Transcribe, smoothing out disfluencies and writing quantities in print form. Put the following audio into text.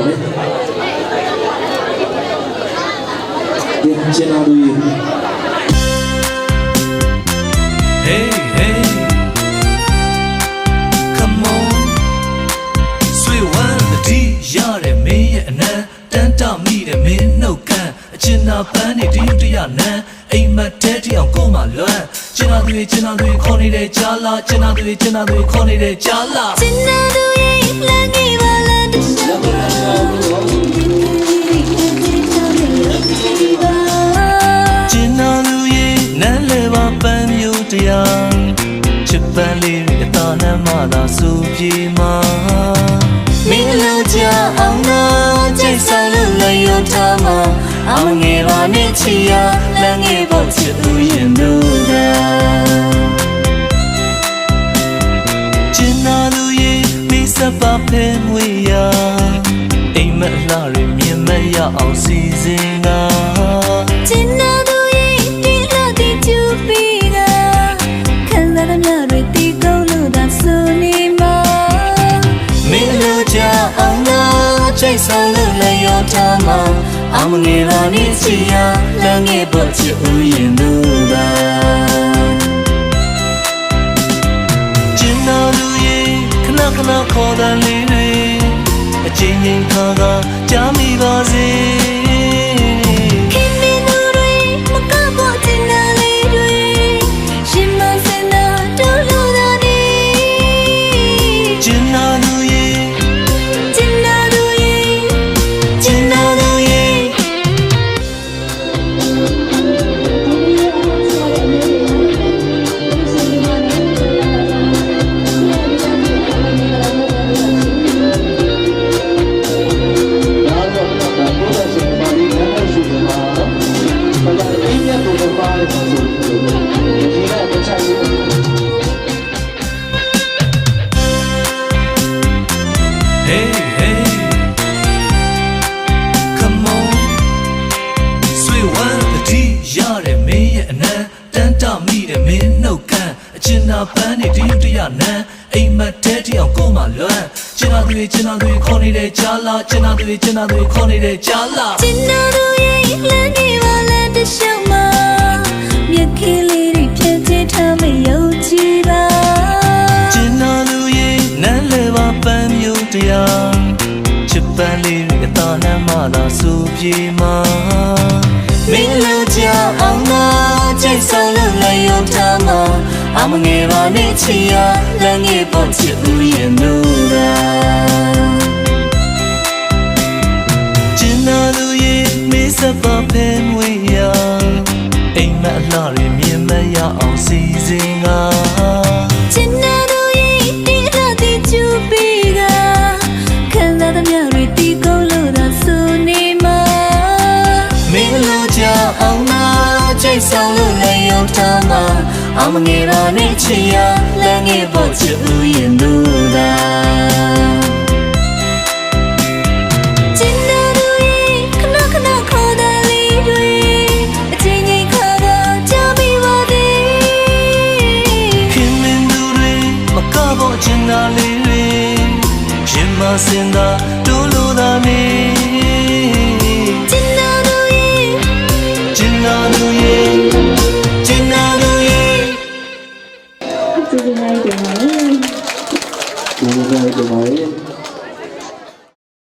Hey hey come on sweet one the D ရတဲ့မင်းရဲ့အနံတန်းတမိတဲ့မင်းနှုတ်ခမ်းအချင်နာပန်းနေတရုတ်တရနန်းအိမ်မက်တဲတီအောင်ကိုမှလွမ်းကျင်နာတွေခေါ်နေတဲ့ကြားလာကျင်နာတွေခေါ်နေတဲ့ကြားလာကျင်နာသူရဲ့လမ်းကြီးပါလားတခြားကျင်နာသူရဲ့နန်းလေပါပန်းမျိုးတရားချစ်ပန်းလေးအသာနမ်းမှသာစူပြေမှာမင်းလို့ကြအောင်တော့ကြိတ်ဆောင်လို့လည်းရောထားမှာအောင်ငယ်ပါနဲ့ချီရလမ်းငယ်ဖို့ချစ်ဦးရင်တို့သာကျင်နာသူရဲ့မိစပါဖဲမွေရအိမ်မက်လှရမြင်မရအောင်စီစဉ်တာကျင်နာသူရဲ့ဒီလာတီကျူပီကခံစားရမြတွေတီးကုန်လို့သာဆိုနေမှာမင်းလို့ကြအောင်တော့ကြိတ်ဆောင်လို့လည်းရောထားမှာအောင်ငယ်ပါနဲ့ချီရလမ်းငယ်ဖို့ချစ်ဦးရင်တို့သာကျင်နာသူရဲ့ခဏခေါ်တဲ့လေးတွေအချိန်ချင်းခါကကြားမိပါစေခင်မင်းတို့တွေမကဖို့တင်နာလေးတွေရှင်မစင်နာတို့လို့သာနေကျင်နာသူရဲ့Hey hey come on sweet one the D ရတဲ့မင်းရဲ့အနံတန်းတမိတဲ့မင်းနှုတ်ခမ်းအချင်နာပန်းနေတရုတ်တရနန်းအိမ်မက်တဲတီအောင်ကိုမှလွမ်းကျင်နာတွေခေါ်နေတဲ့ကြားလာကျင်နာတွေခေါ်နေတဲ့ကြားလာကျင်နာသူရဲ့လမ်းကြီးပါလားတခြားမှာမြက်ခေးလေးတွေဖြည့်ချထားမယုံကြည်ပါကျင်နာသူရဲ့နန်းလေပါပန်းမျိုးတရားချစ်ပန်းလေးအသာနမ်းမှသာစူပြေမှာမင်းလို့ကြအောင်တော့ကြိတ်ဆောင်လို့လည်းရောထားမှာအောင်ငယ်ပါနဲ့ချီရလမ်းငယ်ဖို့ချစ်ဦးရင်တို့သာကျင်နာသူရဲ့မိစပါဖဲမွေရအိမ်မက်လှရမြင်မရအောင်စီစဉ်တာကျင်နာသူရဲ့ဒီလာတီကျူပီကခံစားရမြတွေတီးကုန်လို့သာဆိုနေမှာမင်းလို့ကြအောင်တော့ကြိတ်ဆောင်လို့လည်းရောထားမှာအောင်ငယ်ပါနဲ့ချီရလမ်းငယ်ဖို့ချစ်ဦးရင်တို့သာ